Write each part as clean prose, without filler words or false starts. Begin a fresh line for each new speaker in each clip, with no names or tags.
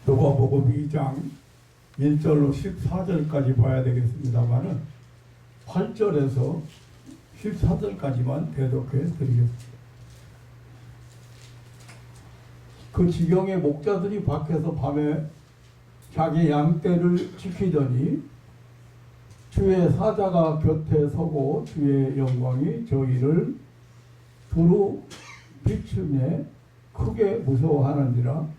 누가복음 2장 1절로 14절까지 봐야 되겠습니다만은 8절에서 14절까지만 대독해 드리겠습니다. 그 지경의 목자들이 밖에서 밤에 자기 양떼를 지키더니 주의 사자가 곁에 서고 주의 영광이 저희를 두루 비추며 크게 무서워하는지라.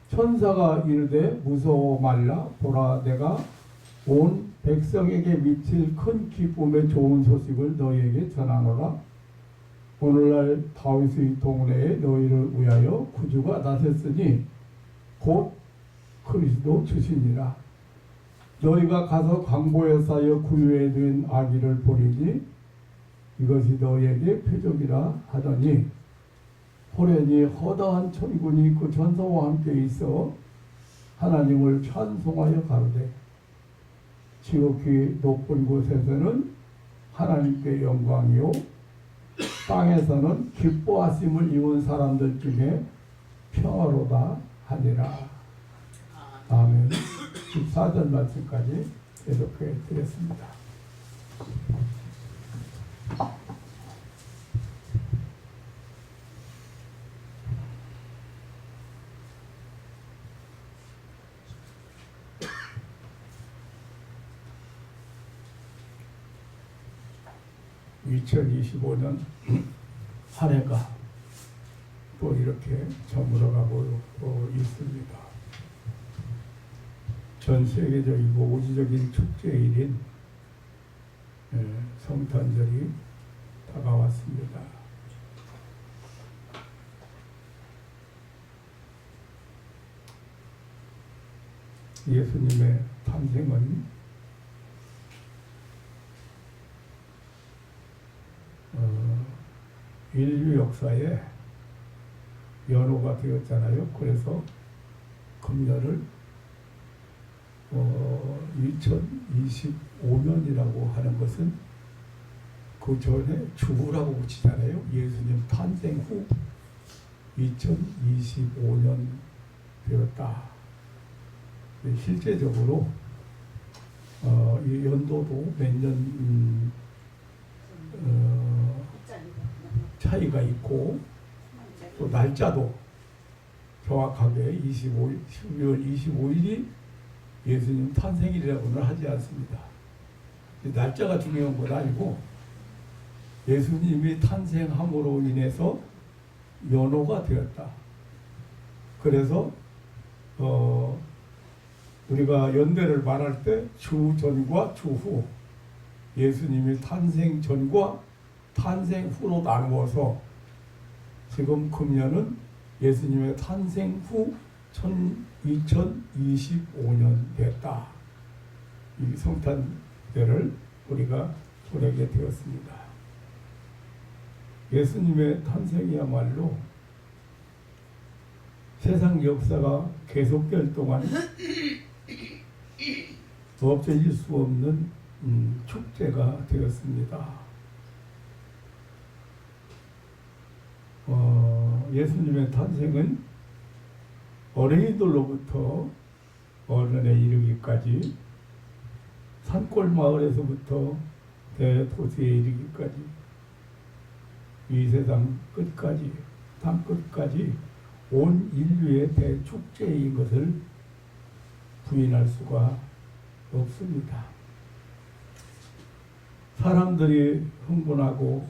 천사가 이르되 무서워 말라. 보라, 내가 온 백성에게 미칠 큰 기쁨의 좋은 소식을 너희에게 전하노라. 오늘날 다윗의 동네에 너희를 위하여 구주가 나셨으니 곧 그리스도 주시니라. 너희가 가서 강보에 쌓여 구유에 든 아기를 보리니 이것이 너희에게 표적이라 하더니 호련히 허다한 천군이 그 천사와 함께 있어 하나님을 찬송하여 가로되 지극히 높은 곳에서는 하나님께 영광이요 땅에서는 기뻐하심을 입은 사람들 중에 평화로다 하니라. 아멘. 14절 말씀까지 계속해 드렸습니다. (2025년) 한 해가 또 이렇게 저물어가고 있습니다. 전 세계적이고 우주적인 축제일인 성탄절이 다가왔습니다. 예수님의 탄생은 인류 역사에 연호가 되었잖아요. 그래서 금년을 2025년이라고 하는 것은 그 전에 주후라고 붙이잖아요. 예수님 탄생 후 2025년 되었다. 실제적으로 이 연도도 몇 년 차이가 있고 또 날짜도 정확하게 12월 25일이 예수님 탄생일이라고는 하지 않습니다. 날짜가 중요한 건 아니고 예수님이 탄생함으로 인해서 연호가 되었다. 그래서 우리가 연대를 말할 때 주 전과 주 후, 예수님이 탄생 전과 탄생 후로 나누어서 지금 금년은 예수님의 탄생 후 2025년 됐다. 이 성탄절을 우리가 보내게 되었습니다. 예수님의 탄생이야말로 세상 역사가 계속될 동안 없어질 수 없는 축제가 되었습니다. 예수님의 탄생은 어린이들로부터 어른에 이르기까지, 산골 마을에서부터 대도시에 이르기까지, 이 세상 끝까지, 땅 끝까지 온 인류의 대축제인 것을 부인할 수가 없습니다. 사람들이 흥분하고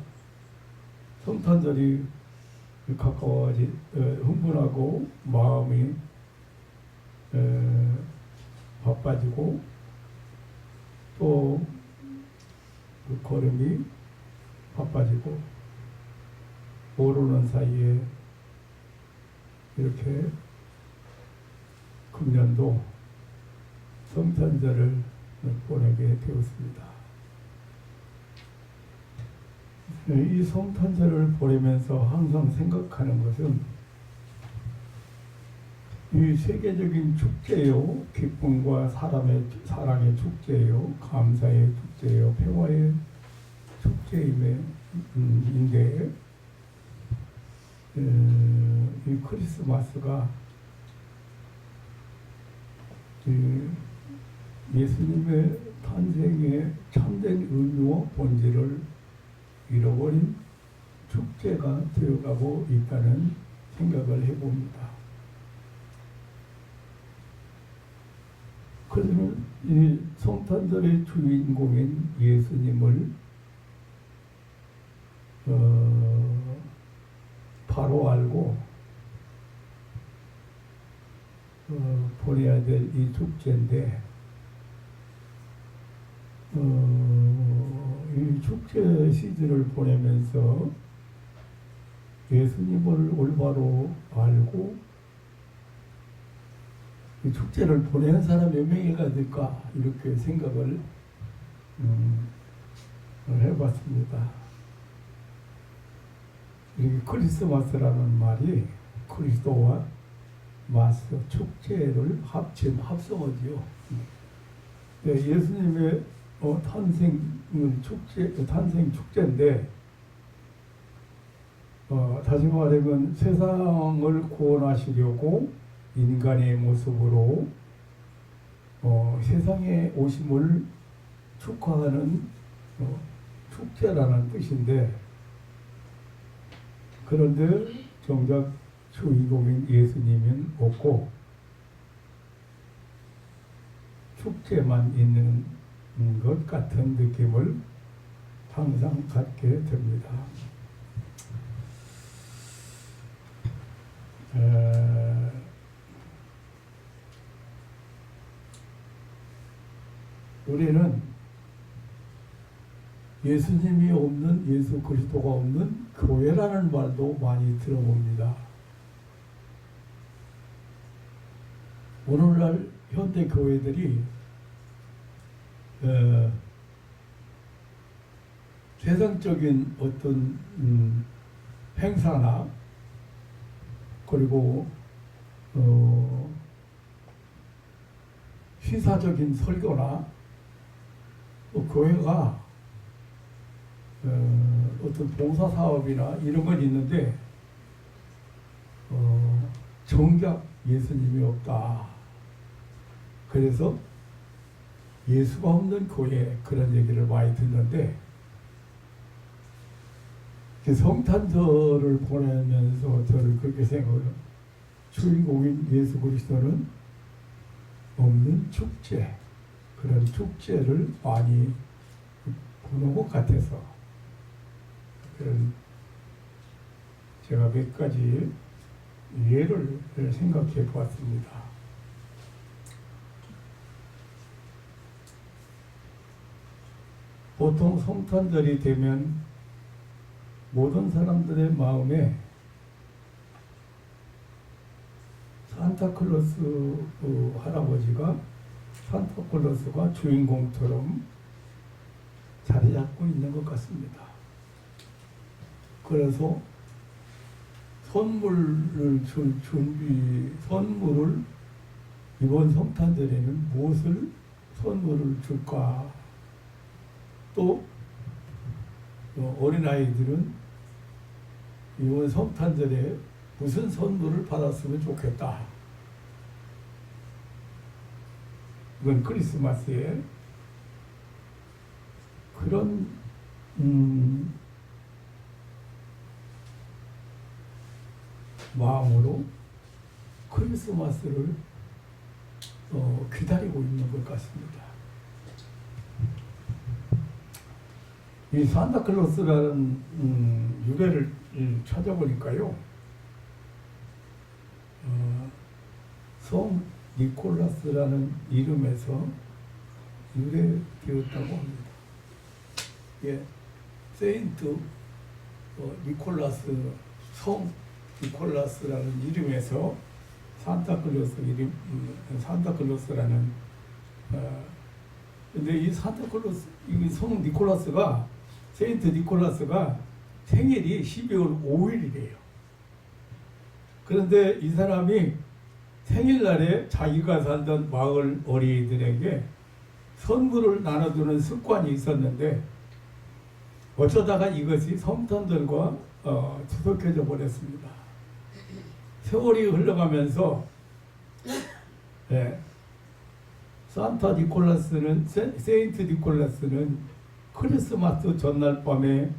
성탄절이 흥분하고 마음이 바빠지고 또 그 걸음이 바빠지고 모르는 사이에 이렇게 금년도 성탄절을 보내게 되었습니다. 이 성탄절을 보내면서 항상 생각하는 것은 이 세계적인 축제요, 기쁨과 사랑의 축제요, 감사의 축제요, 평화의 축제인데 이 크리스마스가 그 예수님의 탄생의 참된 의미와 본질을 잃어버린 축제가 되어가고 있다는 생각을 해봅니다. 그래서 이 성탄절의 주인공인 예수님을 바로 알고 보내야 될 이 축제인데 이 축제 시즌을 보내면서 예수님을 올바로 알고 이 축제를 보내는 사람 몇 명이가 될까 이렇게 생각을 해봤습니다. 이 크리스마스라는 말이 그리스도와 마스 축제를 합친 합성어지요. 네, 예수님의 탄생 축제인데 다시 말하면 세상을 구원하시려고 인간의 모습으로 세상에 오심을 축하하는 축제라는 뜻인데, 그런데 정작 주인공인 예수님은 없고 축제만 있는 것 같은 느낌을 항상 갖게 됩니다. 우리는 예수님이 없는, 예수 그리스도가 없는 교회라는 말도 많이 들어봅니다. 오늘날 현대 교회들이 세상적인 어떤 행사나 그리고 시사적인 설교나 교회가 어떤 봉사사업이나 이런 건 있는데 정작 예수님이 없다. 그래서 예수가 없는 교회, 그런 얘기를 많이 듣는데, 성탄절을 보내면서 저는 그렇게 생각해요. 주인공인 예수 그리스도는 없는 축제, 그런 축제를 많이 보는 것 같아서 그런 제가 몇 가지 예를 생각해 보았습니다. 보통 성탄절이 되면 모든 사람들의 마음에 산타클로스 할아버지가, 산타클로스가 주인공처럼 자리 잡고 있는 것 같습니다. 그래서 선물을 줄 선물을 이번 성탄절에는 무엇을 선물을 줄까? 또 어린아이들은 이번 성탄절에 무슨 선물을 받았으면 좋겠다. 이건 크리스마스에 그런 마음으로 크리스마스를 기다리고 있는 것 같습니다. 이 산타클로스라는 유래를 찾아보니까요, 성 니콜라스라는 이름에서 유래되었다고 합니다. 예, 세인트 니콜라스, 성 니콜라스라는 이름에서 산타클로스 이름, 산타클로스라는 근데 이 산타클로스, 이 성 니콜라스가, 세인트 니콜라스가 생일이 12월 5일이래요. 그런데 이 사람이 생일날에 자기가 살던 마을 어린이들에게 선물을 나눠주는 습관이 있었는데, 어쩌다가 이것이 성탄절과 추석해져 버렸습니다. 세월이 흘러가면서 산타 니콜라스는 세인트 니콜라스는 크리스마스 전날 밤에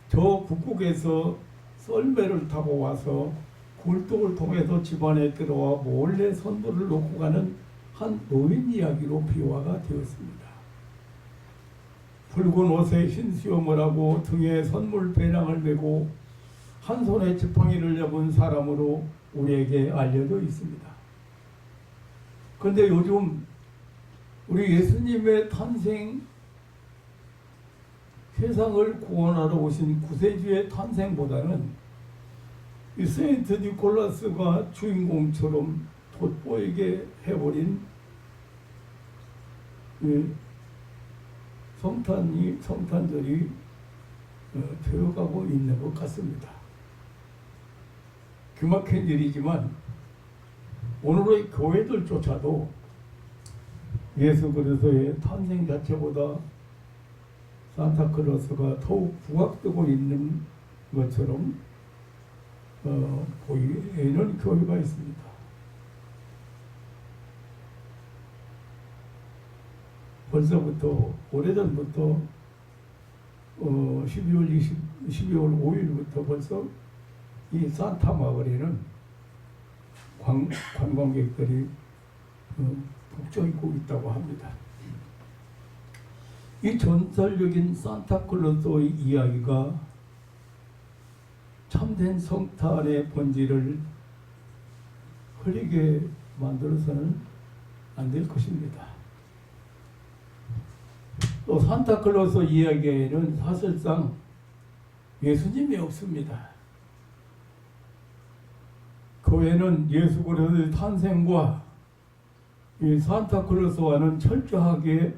저 북극에서 썰매를 타고 와서 굴뚝을 통해서 집안에 들어와 몰래 선물을 놓고 가는 한 노인 이야기로 비화가 되었습니다. 붉은 옷에 흰 수염을 하고 등에 선물 배낭을 메고 한 손에 지팡이를 잡은 사람으로 우리에게 알려져 있습니다. 그런데 요즘 우리 예수님의 탄생, 세상을 구원하러 오신 구세주의 탄생보다는 이 세인트 니콜라스가 주인공처럼 돋보이게 해버린 성탄절이 되어가고 있는 것 같습니다. 기막힌 일이지만 오늘의 교회들조차도 예수 그리스도의 탄생 자체보다 산타클로스가 더욱 부각되고 있는 것처럼 보이는 교회가 있습니다. 벌써부터 오래전부터 12월 5일부터 벌써 이 산타 마을에는 관광객들이 북적이고 있다고 합니다. 이 전설적인 산타클로스의 이야기가 참된 성탄의 본질을 흐리게 만들어서는 안 될 것입니다. 또 산타클로스 이야기에는 사실상 예수님이 없습니다. 교회는 예수 그리스도의 탄생과 이 산타클로스와는 철저하게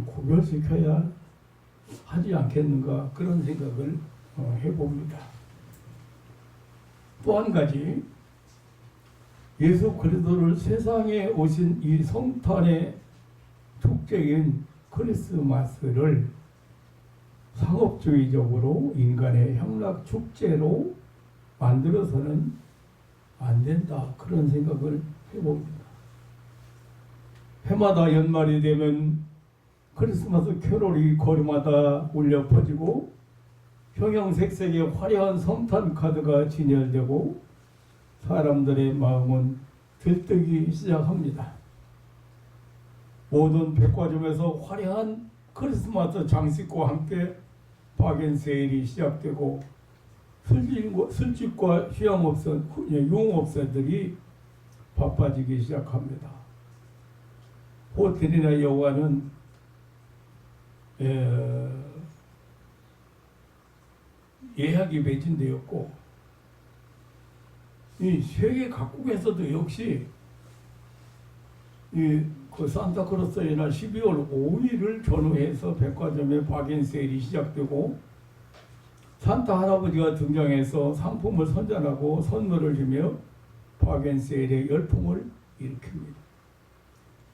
구별시켜야 하지 않겠는가 그런 생각을 해봅니다. 또 한 가지 예수 그리스도를 세상에 오신 이 성탄의 축제인 크리스마스를 상업주의적으로 인간의 향락 축제로 만들어서는 안 된다 그런 생각을 해봅니다. 해마다 연말이 되면 크리스마스 캐롤이 거리마다 울려 퍼지고 형형색색의 화려한 성탄 카드가 진열되고 사람들의 마음은 들뜨기 시작합니다. 모든 백화점에서 화려한 크리스마스 장식과 함께 박앤 세일이 시작되고 술집과 유흥업소들이 바빠지기 시작합니다. 호텔이나 여관은 예약이 매진되었고 이 세계 각국에서도 역시 그 산타클로스의 날 12월 5일을 전후해서 백화점의 박앤세일이 시작되고 산타 할아버지가 등장해서 상품을 선전하고 선물을 주며 박앤세일의 열풍을 일으킵니다.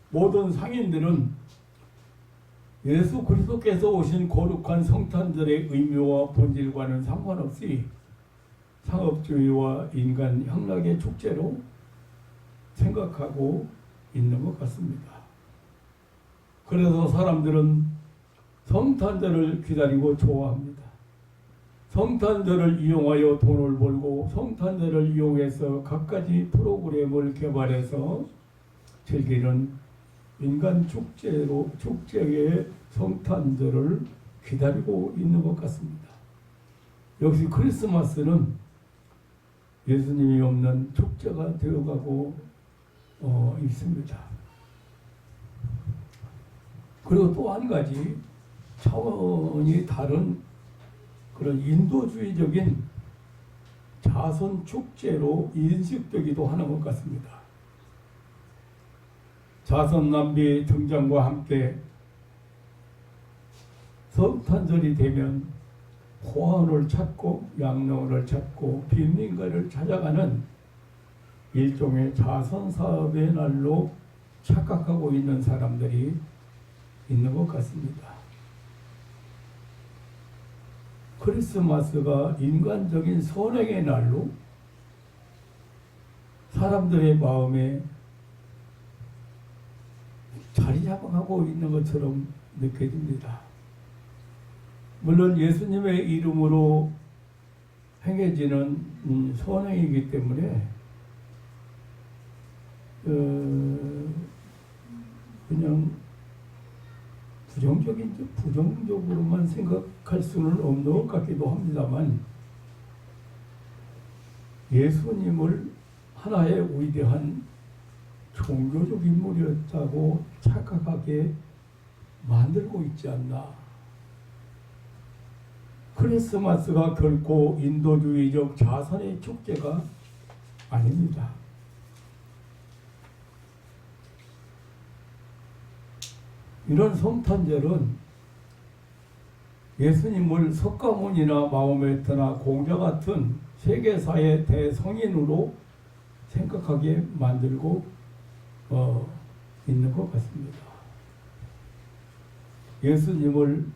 모든 상인들은 예수 그리스도께서 오신 거룩한 성탄절의 의미와 본질과는 상관없이 상업주의와 인간 향락의 축제로 생각하고 있는 것 같습니다. 그래서 사람들은 성탄절을 기다리고 좋아합니다. 성탄절을 이용하여 돈을 벌고 성탄절을 이용해서 갖가지 프로그램을 개발해서 즐기는 인간 축제의 성탄절을 기다리고 있는 것 같습니다. 역시 크리스마스는 예수님이 없는 축제가 되어가고 있습니다. 그리고 또 한 가지 차원이 다른 그런 인도주의적인 자선 축제로 인식되기도 하는 것 같습니다. 자선 낭비 등장과 함께 성탄절이 되면 호환을 찾고 양로원을 찾고 빈민가를 찾아가는 일종의 자선 사업의 날로 착각하고 있는 사람들이 있는 것 같습니다. 크리스마스가 인간적인 선행의 날로 사람들의 마음에 자리 잡아가고 있는 것처럼 느껴집니다. 물론 예수님의 이름으로 행해지는 선행이기 때문에 그냥 부정적으로만 생각할 수는 없는 것 같기도 합니다만, 예수님을 하나의 위대한 종교적 인물이었다고 착각하게 만들고 있지 않나. 크리스마스가 결코 인도주의적 자선의 축제가 아닙니다. 이런 성탄절은 예수님을 석가모니나 마호메트나 공자 같은 세계사의 대성인으로 생각하게 만들고 있는 것 같습니다. 예수님을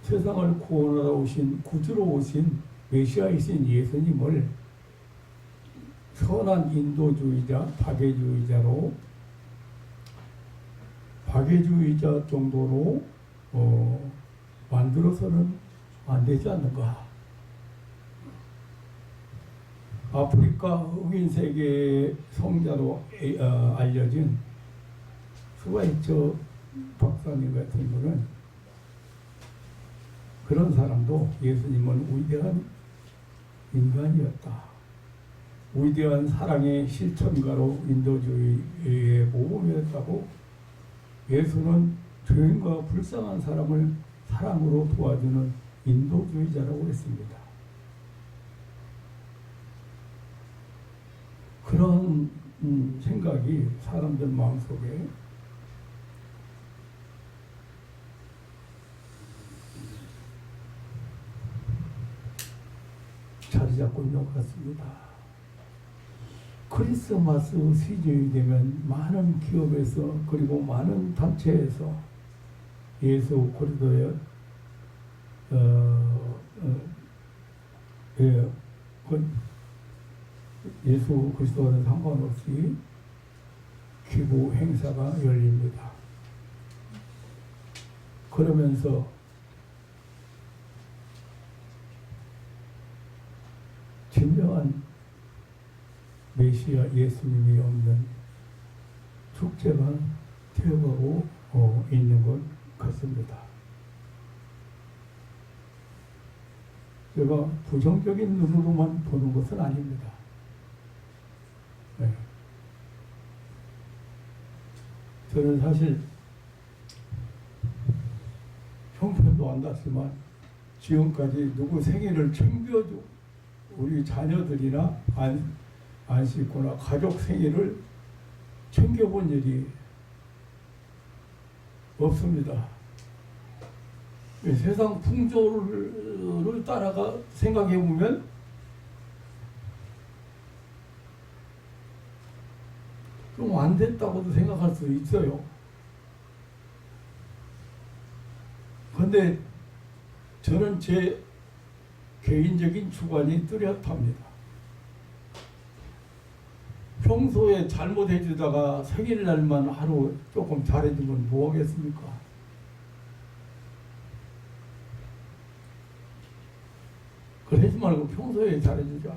세상을 구원하러 오신, 구주로 오신 메시아이신 예수님을 선한 인도주의자, 박애주의자 정도로 만들어서는 안 되지 않는가. 아프리카 흑인 세계 성자로 알려진 스와이처 박사님 같은 분은, 그런 사람도 예수님은 위대한 인간이었다. 위대한 사랑의 실천가로 인도주의의 모범이었다고, 예수는 죄인과 불쌍한 사람을 사랑으로 도와주는 인도주의자라고 했습니다. 그런 생각이 사람들 마음속에 자리 잡고 있는 것 같습니다. 크리스마스 시즌이 되면 많은 기업에서, 그리고 많은 단체에서 예수 그리스도의 예수 그리스도와는 상관없이 기부 행사가 열립니다. 그러면서 진정한 메시아 예수님이 없는 축제가 되어가고 있는 것 같습니다. 제가 부정적인 눈으로만 보는 것은 아닙니다. 네. 저는 사실 형편도 안 났지만 지금까지 누구 생일을 챙겨줘, 우리 자녀들이나 안 씻거나 가족 생일을 챙겨본 일이 없습니다. 세상 풍조를 따라가 생각해보면 좀 안 됐다고도 생각할 수 있어요. 그런데 저는 제 개인적인 주관이 뚜렷합니다. 평소에 잘못해주다가 생일날만 하루 조금 잘해주면 뭐 하겠습니까? 그러지 말고 평소에 잘해주자.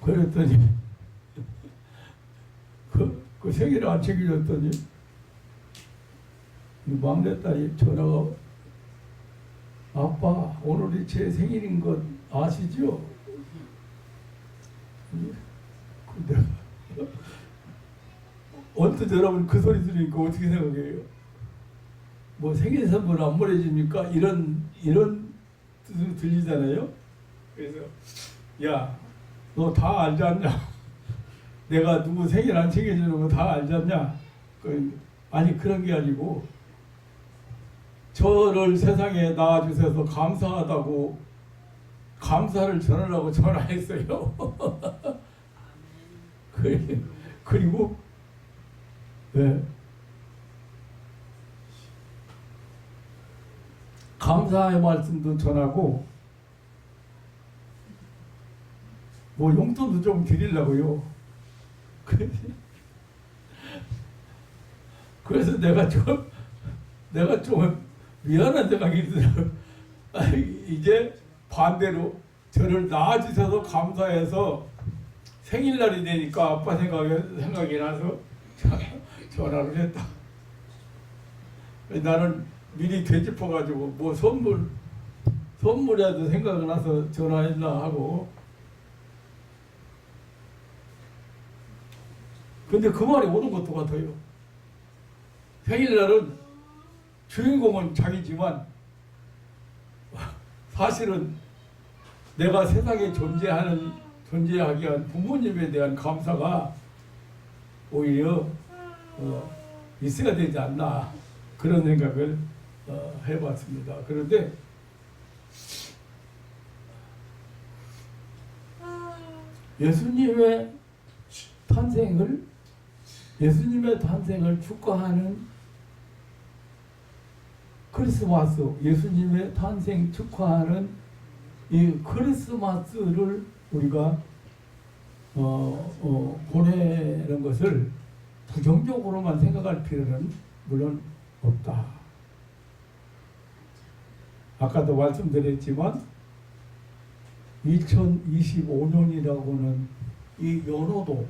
그랬더니 그 생일을 안 챙겨줬더니 막내딸이 전화가, 아빠 오늘이 제 생일인 것 아시죠? 근데 언뜻 여러분 그 소리 들으니까 어떻게 생각해요? 뭐 생일 선물 안 보내줍니까? 이런 뜻으로 들리잖아요. 그래서 야, 너 다 알지 않냐? 내가 누구 생일 안 챙겨주는 거 다 알지 않냐? 아니 그런 게 아니고, 저를 세상에 낳아주셔서 감사하다고 감사를 전하라고 전화했어요. 그리고 네. 감사의 말씀도 전하고 뭐 용돈도 좀 드리려고요. 그래서 내가 좀 미안한 생각이 들어요. 이제 반대로 저를 낳아주셔서 감사해서 생일날이 되니까 아빠 생각이 나서 전화를 했다. 나는 미리 되짚어가지고 뭐 선물이라도 생각이 나서 전화했나 하고. 근데 그 말이 옳은 것도 같아요. 생일날은 주인공은 자기지만 사실은 내가 세상에 존재하기 위한 부모님에 대한 감사가 오히려 있어야 되지 않나 그런 생각을 해봤습니다. 그런데 예수님의 탄생을 축하하는 크리스마스, 예수님의 탄생 축하하는 이 크리스마스를 우리가 보내는 것을 부정적으로만 생각할 필요는 물론 없다. 아까도 말씀드렸지만 2025년이라고는 이 연호도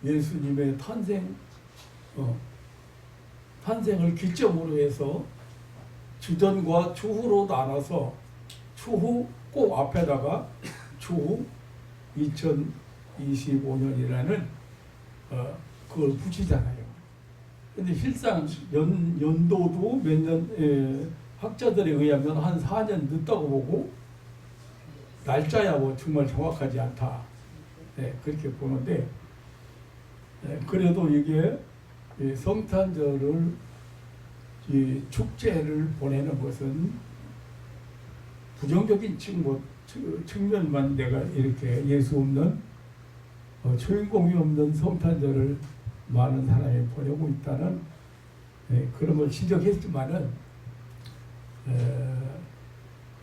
예수님의 탄생을 기점으로 해서 주전과 추후로 나눠서 추후 꼭 앞에다가 추후 2025년이라는 그걸 붙이잖아요. 근데 실상 연도도 몇 년 학자들에 의하면 한 4년 늦다고 보고 날짜야 뭐 정말 정확하지 않다. 네, 그렇게 보는데 그래도 이게 성탄절을 이 축제를 보내는 것은 부정적인 측면만 내가 이렇게 예수 없는 주인공이 없는 성탄절을 많은 사람이 보내고 있다는 그런 걸 지적했지만은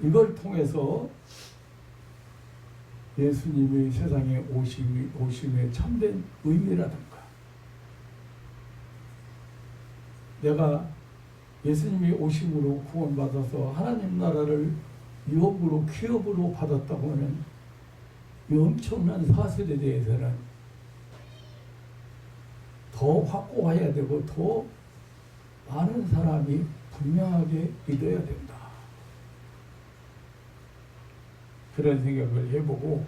이걸 통해서 예수님의 세상에 오심의 참된 의미라든가 내가 예수님이 오심으로 구원받아서 하나님 나라를 유업으로 기업으로 받았다고 하는 이 엄청난 사실에 대해서는 더 확고해야 되고 더 많은 사람이 분명하게 믿어야 된다. 그런 생각을 해보고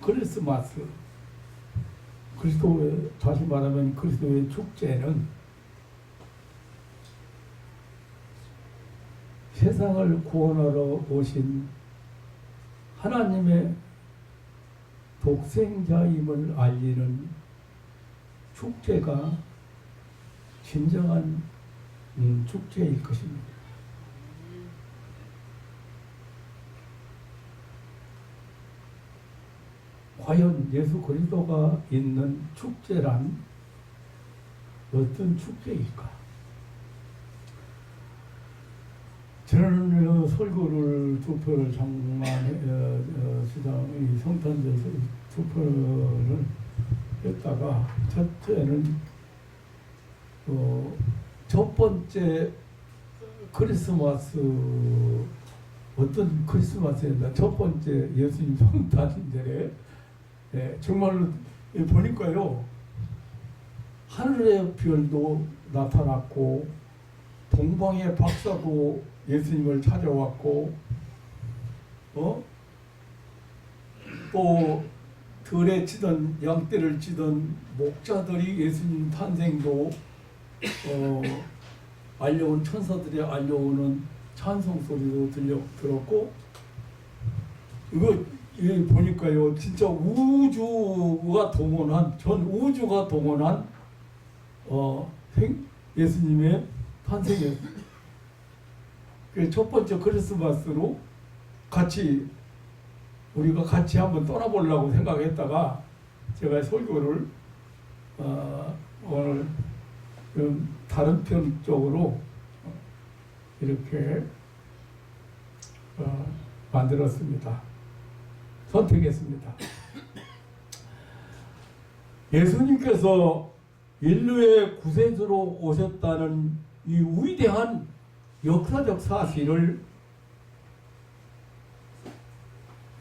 크리스마스 그리스도의 다시 말하면 그리스도의 축제는 세상을 구원하러 오신 하나님의 독생자임을 알리는 축제가 진정한 축제일 것입니다. 과연 예수 그리스도가 있는 축제란 어떤 축제일까? 저는 설교를 두 표를 시장의 성탄절 두 표를 했다가 첫째는 첫 번째 크리스마스 어떤 크리스마스였나 첫 번째 예수님 성탄절에 정말로 보니까요 하늘의 별도 나타났고 동방의 박사도 예수님을 찾아왔고 또 들에 치던 양떼를 치던 목자들이 예수님 탄생도 알려온 천사들이 알려오는 찬송 소리도 들었고 이거 보니까요 진짜 우주가 동원한 전 우주가 동원한 예수님의 탄생이었습니다. 첫 번째 크리스마스로 우리가 같이 한번 떠나보려고 생각했다가 제가 설교를 오늘 좀 다른 편 쪽으로 이렇게 만들었습니다. 선택했습니다. 예수님께서 인류의 구세주로 오셨다는 이 위대한 역사적 사실을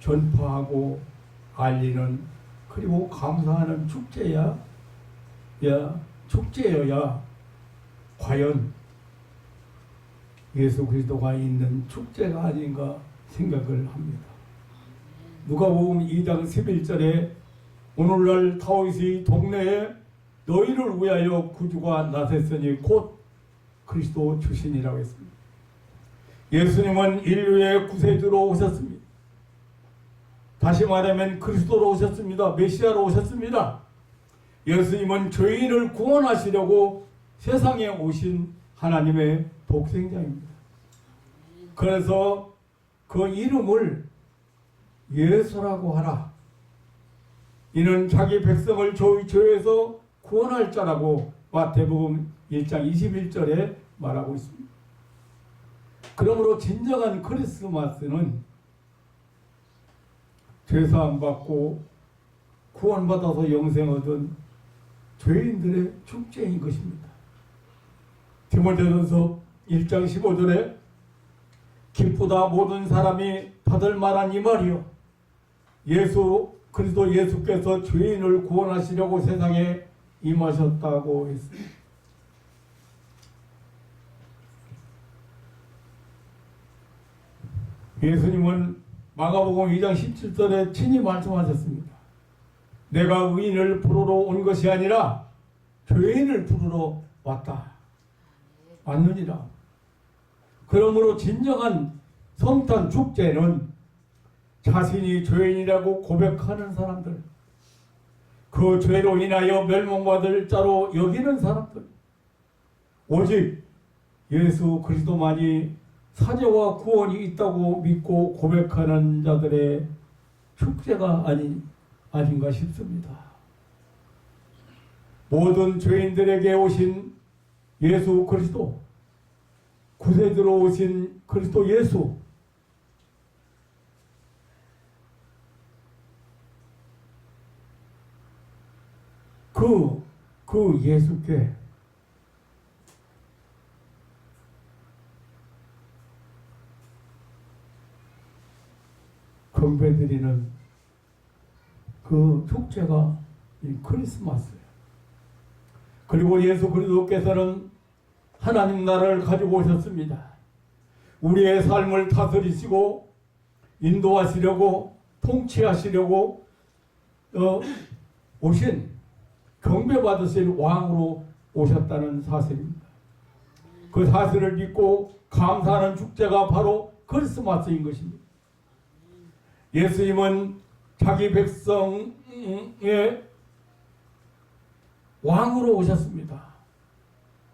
전파하고 알리는, 그리고 감사하는 축제여야 과연 예수 그리스도가 있는 축제가 아닌가 생각을 합니다. 누가복음 2장 11절에 오늘날 다윗의 동네에 너희를 위하여 구주가 나섰으니 곧 그리스도 주신이라고 했습니다. 예수님은 인류의 구세주로 오셨습니다. 다시 말하면 그리스도로 오셨습니다. 메시아로 오셨습니다. 예수님은 죄인을 구원하시려고 세상에 오신 하나님의 독생자입니다. 그래서 그 이름을 예수라고 하라. 이는 자기 백성을 죄에서 구원할 자라고 마태복음 1장 21절에 말하고 있습니다. 그러므로 진정한 크리스마스는 죄사함 받고 구원받아서 영생 얻은 죄인들의 축제인 것입니다. 디모데전서 1장 15절에 기쁘다 모든 사람이 받을 만한 이 말이요 그리스도 예수께서 죄인을 구원하시려고 세상에 임하셨다고 했습니다. 예수님은 마가복음 2장 17절에 친히 말씀하셨습니다. 내가 의인을 부르러 온 것이 아니라 죄인을 부르러 왔느니라. 그러므로 진정한 성탄 축제는 자신이 죄인이라고 고백하는 사람들, 그 죄로 인하여 멸망받을 자로 여기는 사람들, 오직 예수 그리스도만이 사죄와 구원이 있다고 믿고 고백하는 자들의 축제가 아닌가 싶습니다. 모든 죄인들에게 오신 예수 그리스도, 구세주로 오신 그리스도 예수, 그 예수께 경배드리는 그 축제가 이 크리스마스예요. 그리고 예수 그리스도께서는 하나님 나라를 가지고 오셨습니다. 우리의 삶을 다스리시고 인도하시려고 통치하시려고 오신, 경배받으실 왕으로 오셨다는 사실입니다. 그 사실을 믿고 감사하는 축제가 바로 크리스마스인 것입니다. 예수님은 자기 백성의 왕으로 오셨습니다.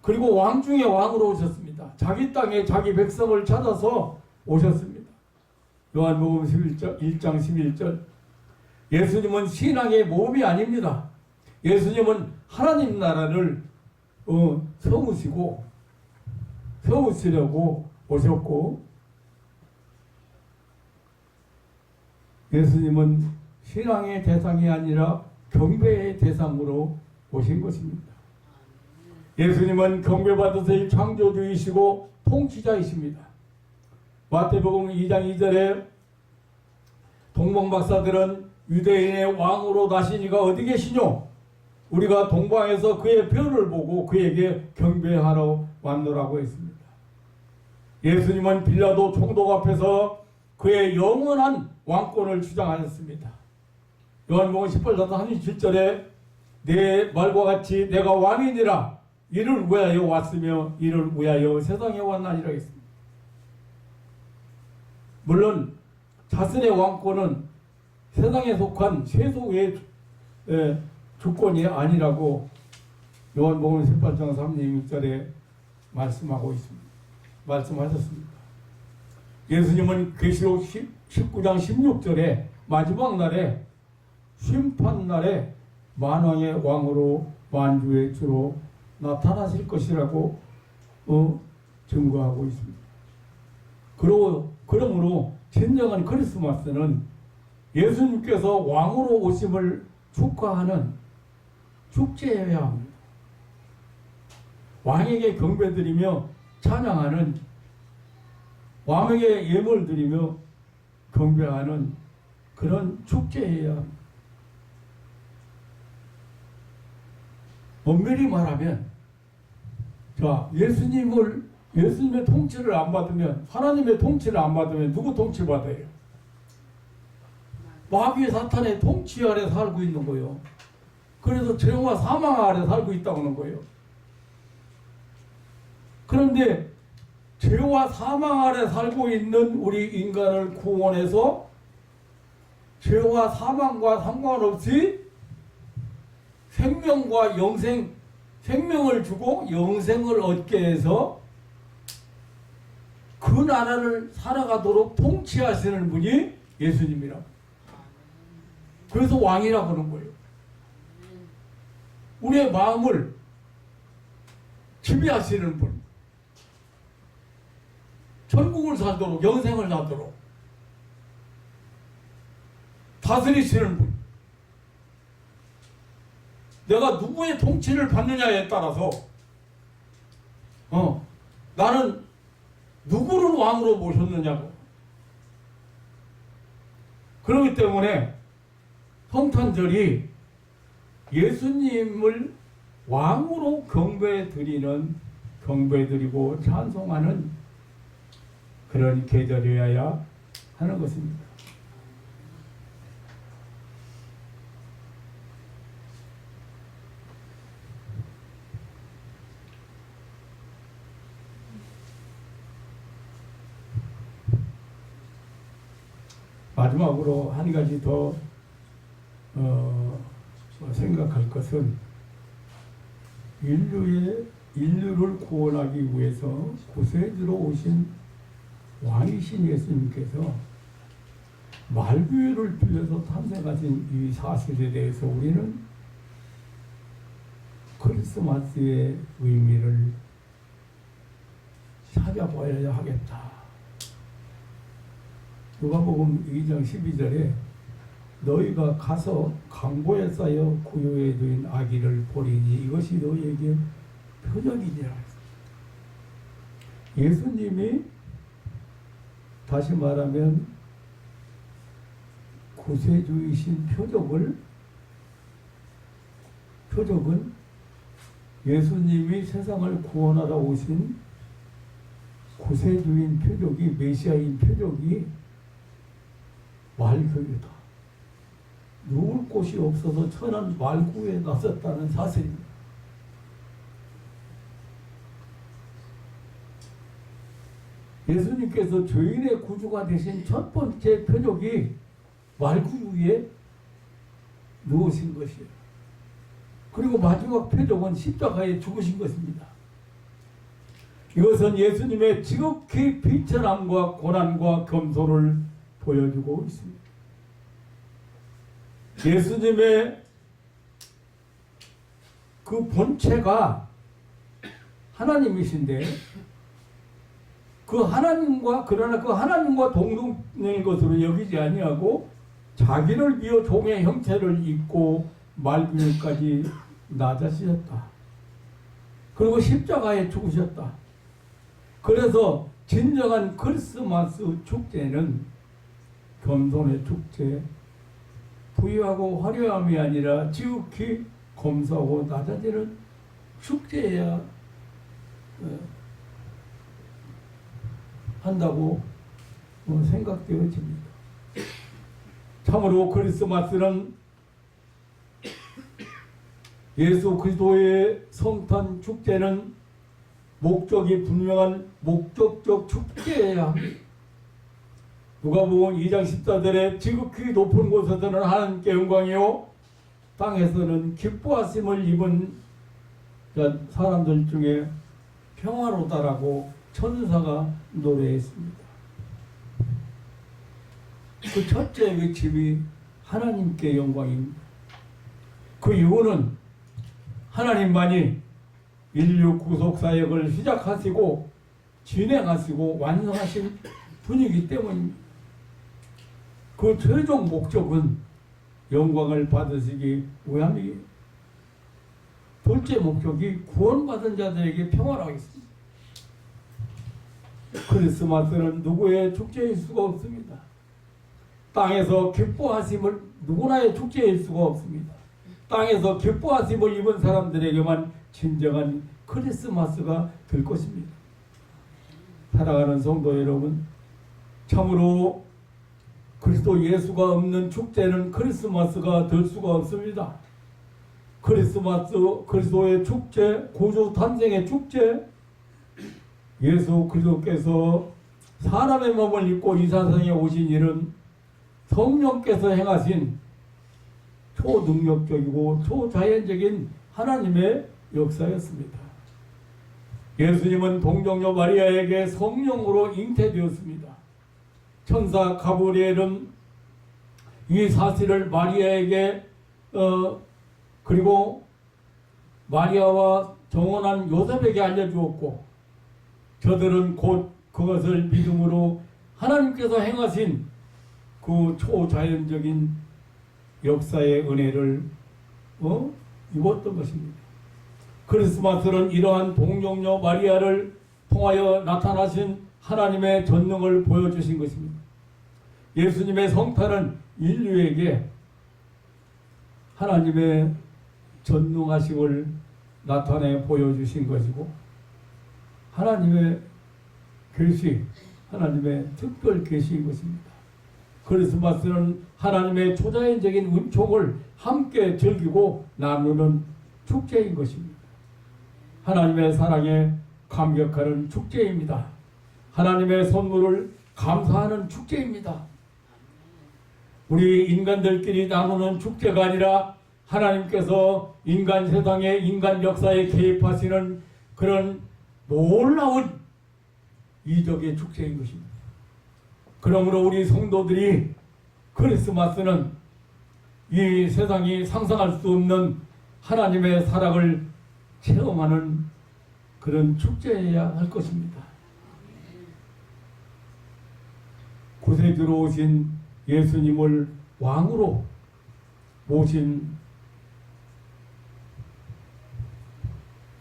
그리고 왕 중에 왕으로 오셨습니다. 자기 땅에 자기 백성을 찾아서 오셨습니다. 요한복음 1장 11절. 예수님은 신앙의 모험이 아닙니다. 예수님은 하나님 나라를 세우시려고 오셨고, 예수님은 신앙의 대상이 아니라 경배의 대상으로 오신 것입니다. 예수님은 경배받으실 창조주이시고 통치자이십니다. 마태복음 2장 2절에 동방박사들은 유대인의 왕으로 나신 이가 어디 계시뇨? 우리가 동방에서 그의 별을 보고 그에게 경배하러 왔노라고 했습니다. 예수님은 빌라도 총독 앞에서 그의 영원한 왕권을 주장하셨습니다. 요한복음 18장 37절에 내 말과 같이 내가 왕이니라 이를 위하여 왔으며 이를 위하여 세상에 왔나니라 했습니다. 물론 자신의 왕권은 세상에 속한 세속의 주권이 아니라고 요한복음 18장 36절에 말씀하셨습니다. 예수님은 계시록 19장 16절에 마지막 날에 심판날에 만왕의 왕으로 만주의 주로 나타나실 것이라고 증거하고 있습니다. 그리고 그러므로 진정한 크리스마스는 예수님께서 왕으로 오심을 축하하는 축제여야 합니다. 왕에게 경배드리며 찬양하는, 왕에게 예물 드리며 경배하는 그런 축제여야 합니다. 엄밀히 말하면, 자, 예수님의 통치를 안 받으면, 하나님의 통치를 안 받으면 누구 통치 받아요? 마귀 사탄의 통치 아래 살고 있는 거예요. 그래서 죄와 사망 아래 살고 있다고 하는 거예요. 그런데 죄와 사망 아래 살고 있는 우리 인간을 구원해서 죄와 사망과 상관없이 생명과 영생, 생명을 주고 영생을 얻게 해서 그 나라를 살아가도록 통치하시는 분이 예수님이라고. 그래서 왕이라고 하는 거예요. 우리의 마음을 지배하시는 분, 천국을 살도록, 영생을 살도록 다스리시는 분. 내가 누구의 통치를 받느냐에 따라서 나는 누구를 왕으로 모셨느냐고. 그렇기 때문에 성탄절이 예수님을 왕으로 경배드리고 찬송하는 그런 계절이어야 하는 것입니다. 마지막으로 한 가지 더 생각할 것은, 인류를 구원하기 위해서 구세주로 오신 왕이신 예수님께서 말구유를 빌려서 탄생하신 이 사실에 대해서 우리는 크리스마스의 의미를 찾아봐야 하겠다. 누가복음 2장 12절에 너희가 가서 강보에 쌓여 구유에 두인 아기를 보리니 이것이 너희에게 표적이니라. 예수님이 다시 말하면 구세주이신 표적은 예수님이 세상을 구원하러 오신 구세주인 표적이, 메시아인 표적이 말구유다. 누울 곳이 없어서 천한 말구유에 나섰다는 사실입니다. 예수님께서 죄인의 구주가 되신 첫 번째 표적이 말구유에 누우신 것이에요. 그리고 마지막 표적은 십자가에 죽으신 것입니다. 이것은 예수님의 지극히 비천함과 고난과 겸손을 보여주고 있습니다. 예수님의 그 본체가 하나님이신데 그러나 그 하나님과 동등인 것으로 여기지 아니하고 자기를 비워 종의 형체를 입고 말구유까지 낮아지셨다. 그리고 십자가에 죽으셨다. 그래서 진정한 크리스마스 축제는 겸손의 축제, 부유하고 화려함이 아니라 지극히 검소하고 낮아지는 축제여야 한다고 생각되어집니다. 참으로 크리스마스는 예수 그리스도의 성탄 축제는 목적이 분명한 목적적 축제여야 합니다. 누가복음 2장 14절에 지극히 높은 곳에서는 하나님께 영광이요 땅에서는 기뻐하심을 입은 사람들 중에 평화로다라고 천사가 노래했습니다. 그 첫째 외침이 하나님께 영광입니다. 그 이유는 하나님만이 인류 구속 사역을 시작하시고 진행하시고 완성하신 분이기 때문입니다. 그 최종 목적은 영광을 받으시기 위함이에요. 둘째 목적이 구원받은 자들에게 평화를 하겠습니다. 크리스마스는 누구의 축제일 수가 없습니다. 땅에서 기뻐하심을 누구나의 축제일 수가 없습니다. 땅에서 기뻐하심을 입은 사람들에게만 진정한 크리스마스가 될 것입니다. 사랑하는 성도 여러분, 참으로 그리스도 예수가 없는 축제는 크리스마스가 될 수가 없습니다. 크리스마스, 그리스도의 축제, 구주 탄생의 축제, 예수 그리스도께서 사람의 몸을 입고 이 세상에 오신 일은 성령께서 행하신 초능력적이고 초자연적인 하나님의 역사였습니다. 예수님은 동정녀 마리아에게 성령으로 잉태되었습니다. 천사 가브리엘은 이 사실을 마리아에게 그리고 마리아와 정혼한 요셉에게 알려주었고, 저들은 곧 그것을 믿음으로 하나님께서 행하신 그 초자연적인 역사의 은혜를 입었던 것입니다. 크리스마스는 이러한 동정녀 마리아를 통하여 나타나신 하나님의 전능을 보여주신 것입니다. 예수님의 성탄은 인류에게 하나님의 전능하심을 나타내 보여주신 것이고, 하나님의 계시, 하나님의 특별 계시인 것입니다. 크리스마스는 하나님의 초자연적인 은총을 함께 즐기고 나누는 축제인 것입니다. 하나님의 사랑에 감격하는 축제입니다. 하나님의 선물을 감사하는 축제입니다. 우리 인간들끼리 나누는 축제가 아니라 하나님께서 인간 세상에, 인간 역사에 개입하시는 그런 놀라운 이적의 축제인 것입니다. 그러므로 우리 성도들이 크리스마스는 이 세상이 상상할 수 없는 하나님의 사랑을 체험하는 그런 축제여야 할 것입니다. 구세주로 오신 예수님을 왕으로 모신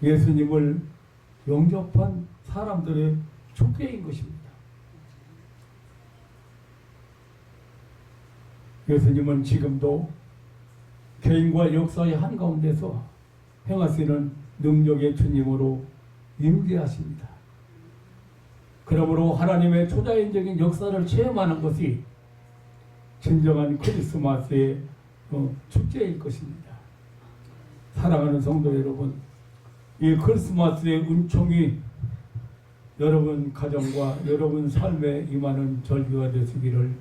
예수님을 영접한 사람들의 축제인 것입니다. 예수님은 지금도 개인과 역사의 한가운데서 행하시는 능력의 주님으로 임재하십니다. 그러므로 하나님의 초자연적인 역사를 체험하는 것이 진정한 크리스마스의 축제일 것입니다. 사랑하는 성도 여러분, 이 크리스마스의 은총이 여러분 가정과 여러분 삶에 임하는 절기가 되시기를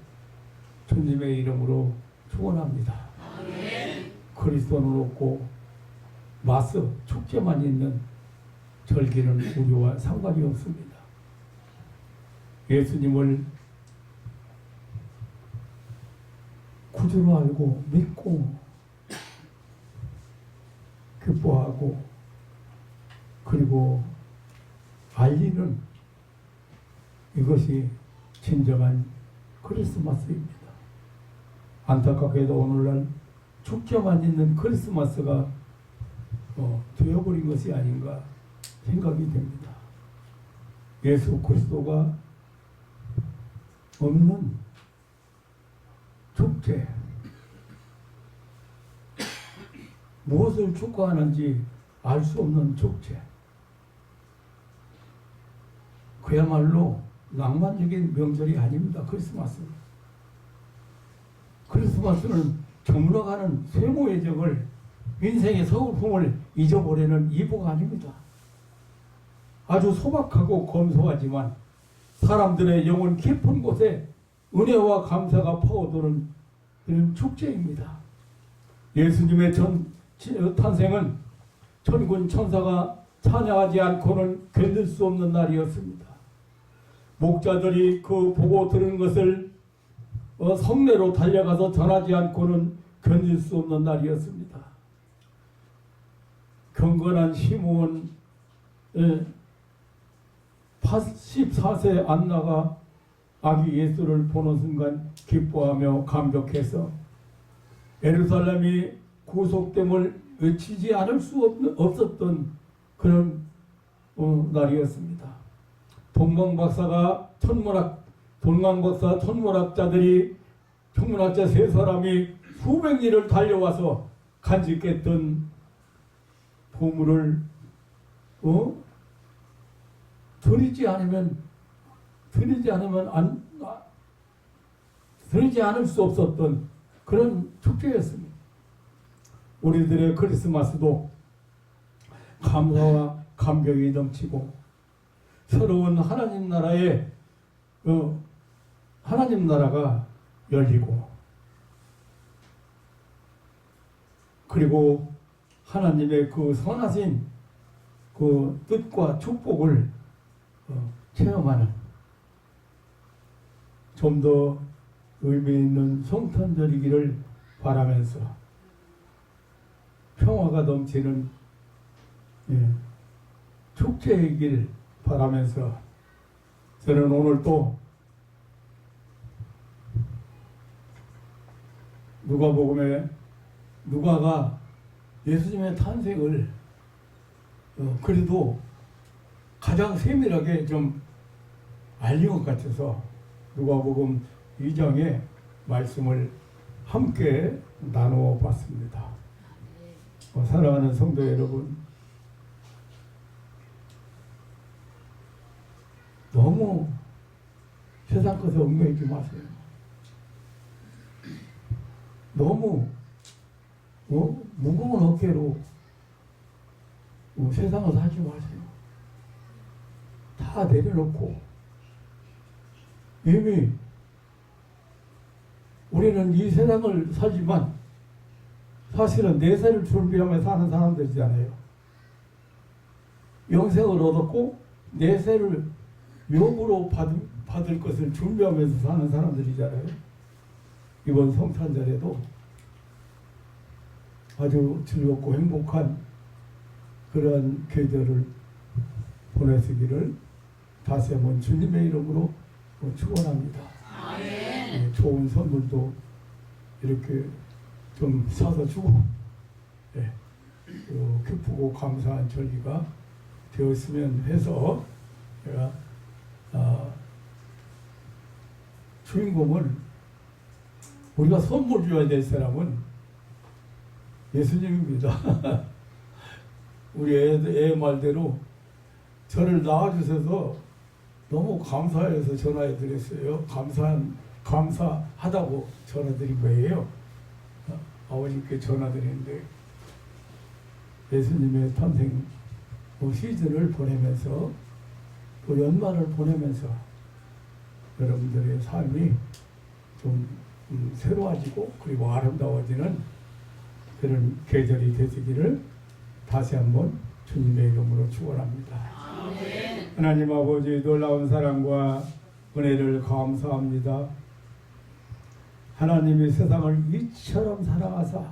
주님의 이름으로 축원합니다. 그리스도는 없고 마스 축제만 있는 절기는 우리와 상관이 없습니다. 예수님을 구주로 알고 믿고 기뻐하고 그리고 알리는 이것이 진정한 크리스마스입니다. 안타깝게도 오늘날 축제만 있는 크리스마스가 되어버린 것이 아닌가 생각이 됩니다. 예수 그리스도가 없는 축제, 무엇을 축하하는지 알 수 없는 축제, 그야말로 낭만적인 명절이 아닙니다. 크리스마스는. 크리스마스는 저물어가는 세모의 적을, 인생의 서글픔을 잊어버리는 이브가 아닙니다. 아주 소박하고 검소하지만 사람들의 영혼 깊은 곳에 은혜와 감사가 파고드는 그런 축제입니다. 예수님의 탄생은 천군 천사가 찬양하지 않고는 견딜 수 없는 날이었습니다. 목자들이 그 보고 들은 것을 성내로 달려가서 전하지 않고는 견딜 수 없는 날이었습니다. 경건한 시므온 84세 안나가 아기 예수를 보는 순간 기뻐하며 감격해서 예루살렘이 구속됨을 외치지 않을 수 없었던 그런 날이었습니다. 동방박사 천문학자들이 천문학자 세 사람이 수백 리를 달려와서 간직했던 보물을 드리지 않을 수 없었던 그런 축제였습니다. 우리들의 크리스마스도 감사와 감격이 넘치고 새로운 하나님 나라의 하나님 나라가 열리고 그리고 하나님의 그 선하신 그 뜻과 축복을 체험하는 좀 더 의미 있는 성탄절이기를 바라면서 평화가 넘치는 축제이길 바라면서 저는 오늘 또 누가복음에 누가가 예수님의 탄생을 그래도 가장 세밀하게 좀 알린 것 같아서 누가복음 2장의 말씀을 함께 나누어 봤습니다. 사랑하는 성도 여러분, 너무 세상 것에 얽매이지 마세요. 너무 무거운 어깨로 세상을 살지 마세요. 다 내려놓고 이미 우리는 이 세상을 살지만 사실은 내세를 준비하며 사는 사람들이잖아요. 영생을 얻었고 내세를 묘으로 받을 것을 준비하면서 사는 사람들이잖아요. 이번 성탄절에도 아주 즐겁고 행복한 그런 계절을 보내시기를 다시 한번 주님의 이름으로 축원합니다. 좋은 선물도 이렇게 좀 사서 주고 기쁘고 감사한 절기가 되었으면 해서 제가 주인공을 우리가 선물 줘야 될 사람은 예수님입니다. 우리 애 말대로 저를 낳아주셔서 너무 감사해서 전화해 드렸어요. 감사하다고 전화 드린 거예요. 아버님께 전화 드리는데 예수님의 탄생 시즌을 보내면서 또 연말을 보내면서 여러분들의 삶이 좀 새로워지고 그리고 아름다워지는 그런 계절이 되시기를 다시 한번 주님의 이름으로 축원합니다. 하나님 아버지 놀라운 사랑과 은혜를 감사합니다. 하나님이 세상을 이처럼 사랑하사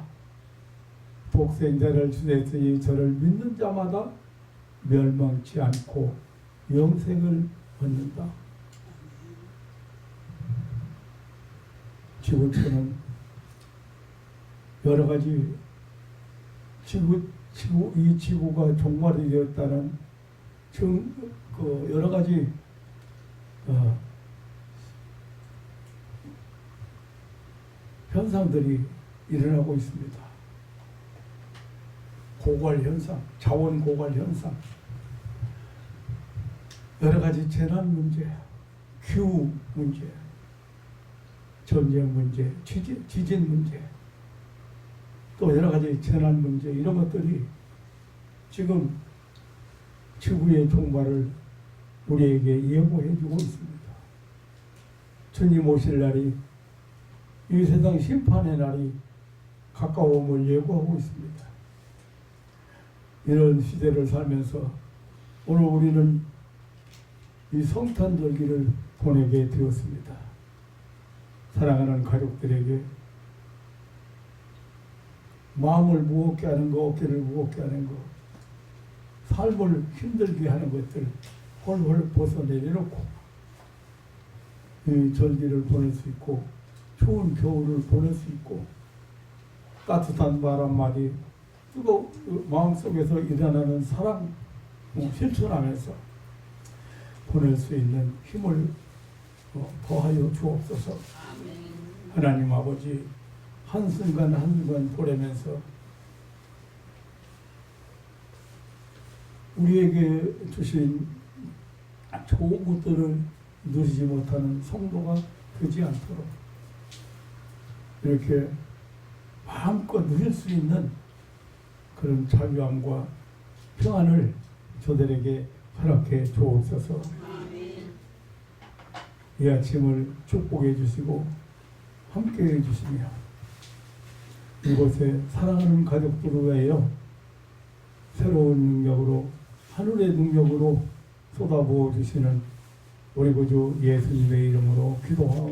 독생자를 주셨으니 저를 믿는 자마다 멸망치 않고 영생을 얻는다. 지구촌은 여러 가지 이 지구가 종말이 되었다는 여러 가지 현상들이 일어나고 있습니다. 고갈 현상, 자원 고갈 현상, 여러 가지 재난 문제, 기후 문제, 전쟁 문제, 지진 문제, 또 여러 가지 재난 문제 이런 것들이 지금 지구의 종말을 우리에게 예고해 주고 있습니다. 주님 오실 날이 이 세상 심판의 날이 가까움을 예고하고 있습니다. 이런 시대를 살면서 오늘 우리는 이 성탄절기를 보내게 되었습니다. 사랑하는 가족들에게 마음을 무겁게 하는 거, 어깨를 무겁게 하는 거, 삶을 힘들게 하는 것들 홀홀 벗어내려놓고 이 절기를 보낼 수 있고 추운 겨울을 보낼 수 있고 따뜻한 바람막이 마음속에서 일어나는 사랑 실천하면서 보낼 수 있는 힘을 더하여 주옵소서. 하나님 아버지, 한순간 한순간 보내면서 우리에게 주신 좋은 것들을 누리지 못하는 성도가 되지 않도록 이렇게 마음껏 누릴 수 있는 그런 자유함과 평안을 저들에게 허락해 주옵소서. 이 아침을 축복해 주시고 함께 해 주시며 이곳에 사랑하는 가족들을 위하여 새로운 능력으로 하늘의 능력으로 쏟아부어 주시는 우리 구주 예수님의 이름으로 기도하옵나이다.